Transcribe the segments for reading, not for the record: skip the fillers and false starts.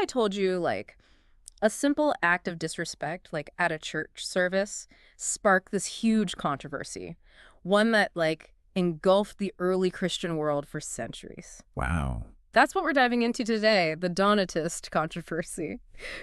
I told you, like, a simple act of disrespect, like at a church service, sparked this huge controversy, one that, like, engulfed the early Christian world for centuries. Wow. That's what we're diving into today, the Donatist controversy.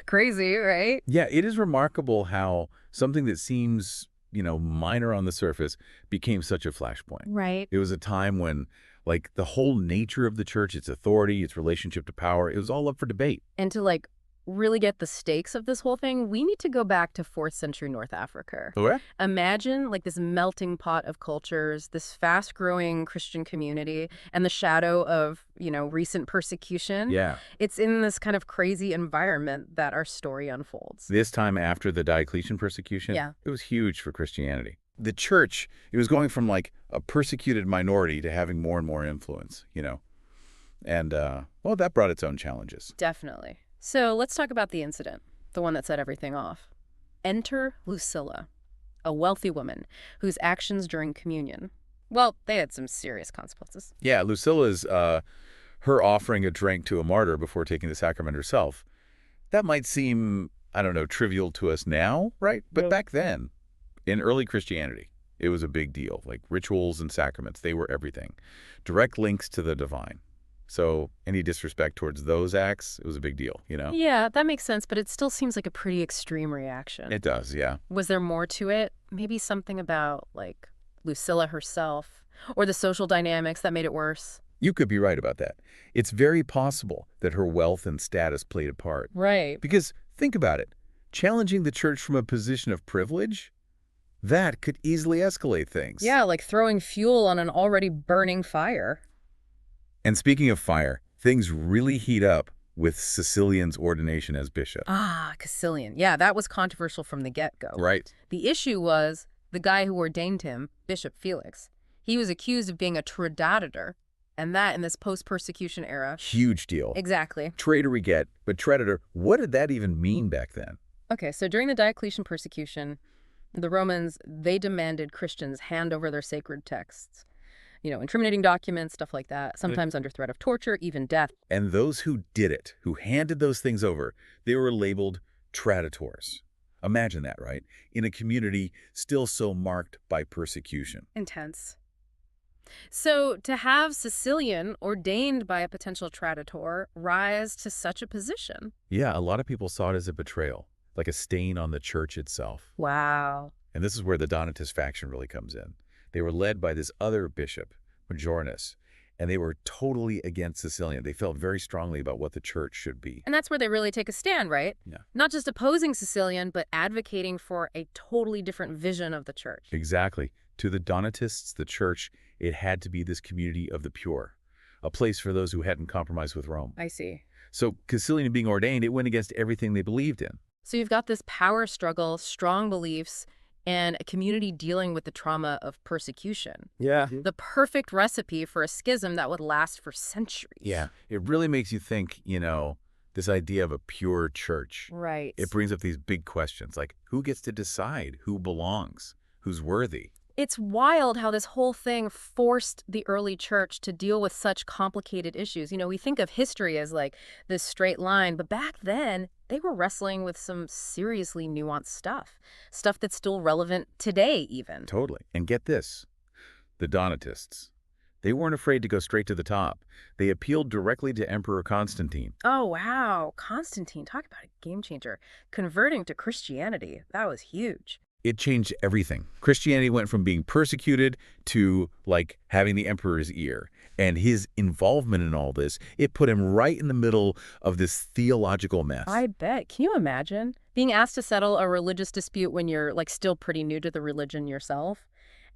Crazy, right? Yeah, it is remarkable how something that seems, minor on the surface became such a flashpoint. Right. It was a time when, like, the whole nature of the church, its authority, its relationship to power, it was all up for debate. And to, like, really get the stakes of this whole thing, we need to go back to 4th century North Africa. Correct? Imagine, like, this melting pot of cultures, this fast-growing Christian community, and the shadow of, recent persecution. Yeah. It's in this kind of crazy environment that our story unfolds. This time after the Diocletian persecution, Yeah. it was huge for Christianity. The church, it was going from like a persecuted minority to having more and more influence. And, well, that brought its own challenges. Definitely. So let's talk about the incident, the one that set everything off. Enter Lucilla, a wealthy woman whose actions during communion, well, they had some serious consequences. Yeah, Lucilla's, her offering a drink to a martyr before taking the sacrament herself, that might seem, I don't know, trivial to us now, right? But Yeah. back then, in early Christianity, it was a big deal. Like rituals and sacraments, they were everything. Direct links to the divine. So any disrespect towards those acts, it was a big deal. Yeah, that makes sense, but it still seems like a pretty extreme reaction. It does, yeah. Was there more to it? Maybe something about, like, Lucilla herself, or the social dynamics that made it worse? You could be right about that. It's very possible that her wealth and status played a part. Right. Because think about it. Challenging the church from a position of privilege, that could easily escalate things. Yeah, like throwing fuel on an already burning fire. And speaking of fire, things really heat up with Cecilian's ordination as bishop. Ah, Caecilian. Yeah, that was controversial from the get-go. Right. The issue was the guy who ordained him, Bishop Felix. He was accused of being a tradator, and that in this post-persecution era. Huge deal. Exactly. Traitor we get, but traitor, what did that even mean back then? Okay, so during the Diocletian persecution, the Romans, they demanded Christians hand over their sacred texts. Incriminating documents, stuff like that, sometimes under threat of torture, even death. And those who did it, who handed those things over, they were labeled traditors. Imagine that, right? In a community still so marked by persecution. Intense. So to have Cecilian ordained by a potential traditor rise to such a position. Yeah, a lot of people saw it as a betrayal, like a stain on the church itself. Wow. And this is where the Donatist faction really comes in. They were led by this other bishop, Majorinus, and they were totally against Cecilian. They felt very strongly about what the church should be. And that's where they really take a stand, right? Yeah. Not just opposing Cecilian, but advocating for a totally different vision of the church. Exactly. To the Donatists, the church, it had to be this community of the pure, a place for those who hadn't compromised with Rome. I see. So Cecilian being ordained, it went against everything they believed in. So you've got this power struggle, strong beliefs, and a community dealing with the trauma of persecution. Yeah. The perfect recipe for a schism that would last for centuries. Yeah. It really makes you think, this idea of a pure church. Right. It brings up these big questions like who gets to decide who belongs, who's worthy? It's wild how this whole thing forced the early church to deal with such complicated issues. We think of history as like this straight line, but back then they were wrestling with some seriously nuanced stuff that's still relevant today even. Totally. And get this, the Donatists, they weren't afraid to go straight to the top. They appealed directly to Emperor Constantine. Oh, wow. Constantine, talk about a game changer. Converting to Christianity, that was huge. It changed everything. Christianity went from being persecuted to, like, having the emperor's ear. And his involvement in all this, it put him right in the middle of this theological mess. I bet. Can you imagine being asked to settle a religious dispute when you're, like, still pretty new to the religion yourself?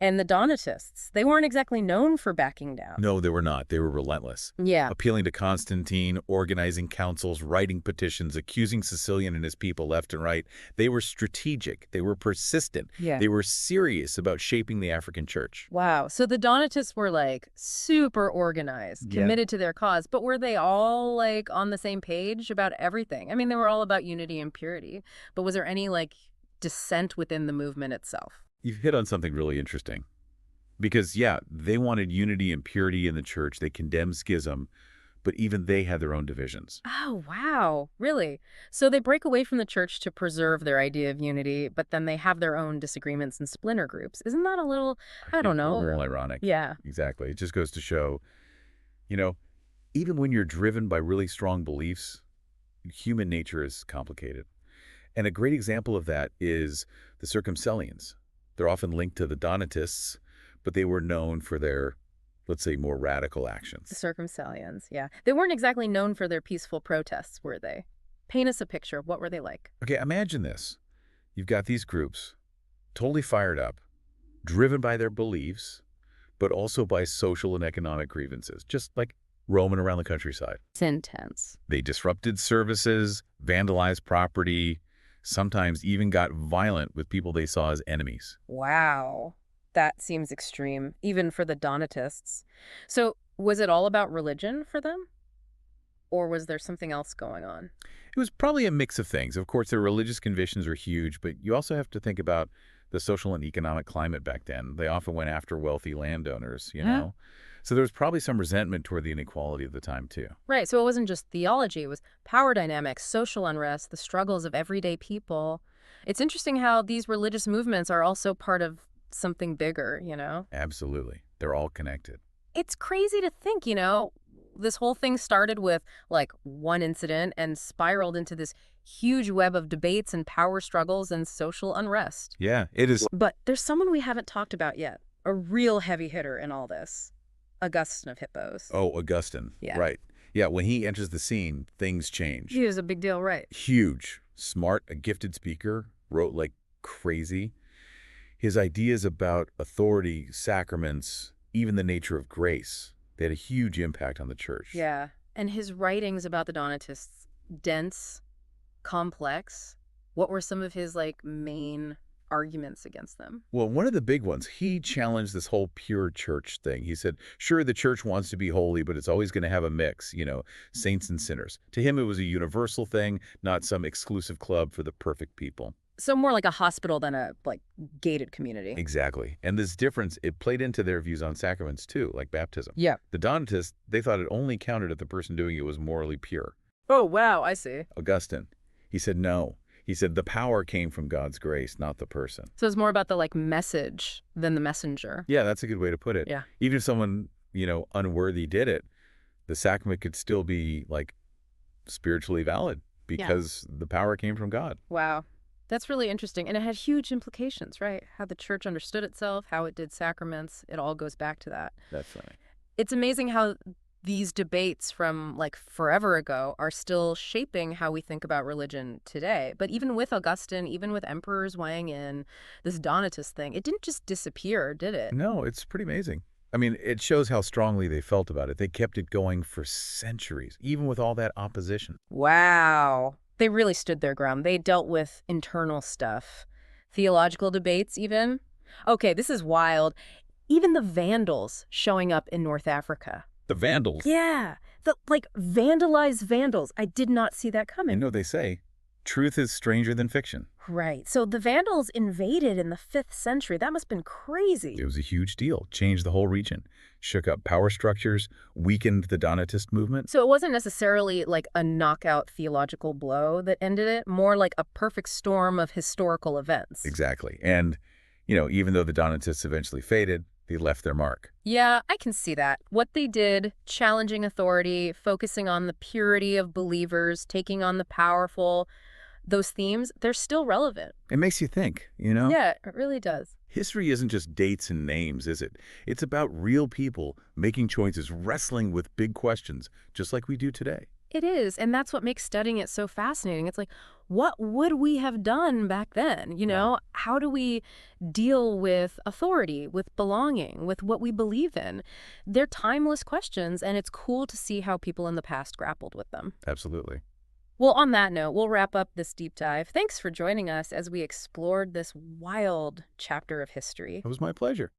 And the Donatists, they weren't exactly known for backing down. No, they were not. They were relentless. Yeah. Appealing to Constantine, organizing councils, writing petitions, accusing Cecilian and his people left and right. They were strategic. They were persistent. Yeah. They were serious about shaping the African church. Wow. So the Donatists were like super organized, committed to their cause, but were they all like on the same page about everything? I mean, they were all about unity and purity, but was there any like dissent within the movement itself? You've hit on something really interesting. Because, yeah, they wanted unity and purity in the church. They condemned schism. but even they had their own divisions. Oh, wow. Really? So they break away from the church to preserve their idea of unity, but then they have their own disagreements and splinter groups. Isn't that a little, I don't A know? little ironic. Yeah. Exactly. It just goes to show, you know, even when you're driven by really strong beliefs, human nature is complicated. And a great example of that is the Circumcellions. They're often linked to the Donatists, but they were known for their, let's say, more radical The actions. Circumcellions, yeah. They weren't exactly known for their peaceful protests, were they? Paint us a picture. What were they like? Okay, imagine this. You've got these groups, totally fired up, driven by their beliefs, but also by social and economic grievances, just like roaming around the countryside. It's intense. They disrupted services, vandalized property, sometimes even got violent with people they saw as enemies. Wow. That seems extreme, even for the Donatists. So, was it all about religion for them? Or was there something else going on? It was probably a mix of things. Of course, their religious convictions are huge, but you also have to think about the social and economic climate back then. They often went after wealthy landowners, you Yeah. know? So there was probably some resentment toward the inequality of the time, too. Right, so it wasn't just theology, it was power dynamics, social unrest, the struggles of everyday people. It's interesting how these religious movements are also part of something bigger, you know? Absolutely. They're all connected. It's crazy to think, this whole thing started with like one incident and spiraled into this huge web of debates and power struggles and social unrest. Yeah, it is. But there's someone we haven't talked about yet, a real heavy hitter in all this. Augustine of Hippos. Oh, Augustine. Yeah. Right. Yeah, when he enters the scene, things change. He was a big deal, right? Huge, smart, a gifted speaker, wrote like crazy. His ideas about authority, sacraments, even the nature of grace, they had a huge impact on the church. Yeah. And his writings about the Donatists, dense, complex. What were some of his main arguments against them? Well, one of the big ones, he challenged this whole pure church thing. He said, sure, the church wants to be holy, but it's always going to have a mix, saints and sinners. To him, it was a universal thing, not some exclusive club for the perfect people. So more like a hospital than a gated community. Exactly. And this difference, it played into their views on sacraments too, like baptism. Yeah. The Donatists, they thought it only counted if the person doing it was morally pure. Oh, wow, I see. Augustine, he said no. He said the power came from God's grace, not the person. So it's more about the message than the messenger. Yeah, that's a good way to put it. Yeah. Even if someone, unworthy did it, the sacrament could still be spiritually valid because the power came from God. Wow. That's really interesting. And it had huge implications, right? How the church understood itself, how it did sacraments. It all goes back to that. That's right. It's amazing how these debates from forever ago are still shaping how we think about religion today. But even with Augustine, even with emperors weighing in, this Donatist thing, it didn't just disappear, did it? No, it's pretty amazing. I mean, it shows how strongly they felt about it. They kept it going for centuries, even with all that opposition. Wow. They really stood their ground. They dealt with internal stuff, theological debates even. Okay, this is wild. Even the Vandals showing up in North Africa. The Vandals. Yeah, the vandalized Vandals. I did not see that You coming. know, they say, truth is stranger than fiction. Right. So the Vandals invaded in the 5th century. That must have been crazy. It was a huge deal, changed the whole region, shook up power structures, weakened the Donatist movement. So it wasn't necessarily a knockout theological blow that ended it, more like a perfect storm of historical events. Exactly. And, even though the Donatists eventually faded, they left their mark. Yeah, I can see that. What they did, challenging authority, focusing on the purity of believers, taking on the powerful, those themes, they're still relevant. It makes you think, Yeah, it really does. History isn't just dates and names, is it? It's about real people making choices, wrestling with big questions, just like we do today. It is, and that's what makes studying it so fascinating. It's what would we have done back then? Wow. How do we deal with authority, with belonging, with what we believe in? They're timeless questions, and it's cool to see how people in the past grappled with them. Absolutely. Well, on that note, we'll wrap up this deep dive. Thanks for joining us as we explored this wild chapter of history. It was my pleasure.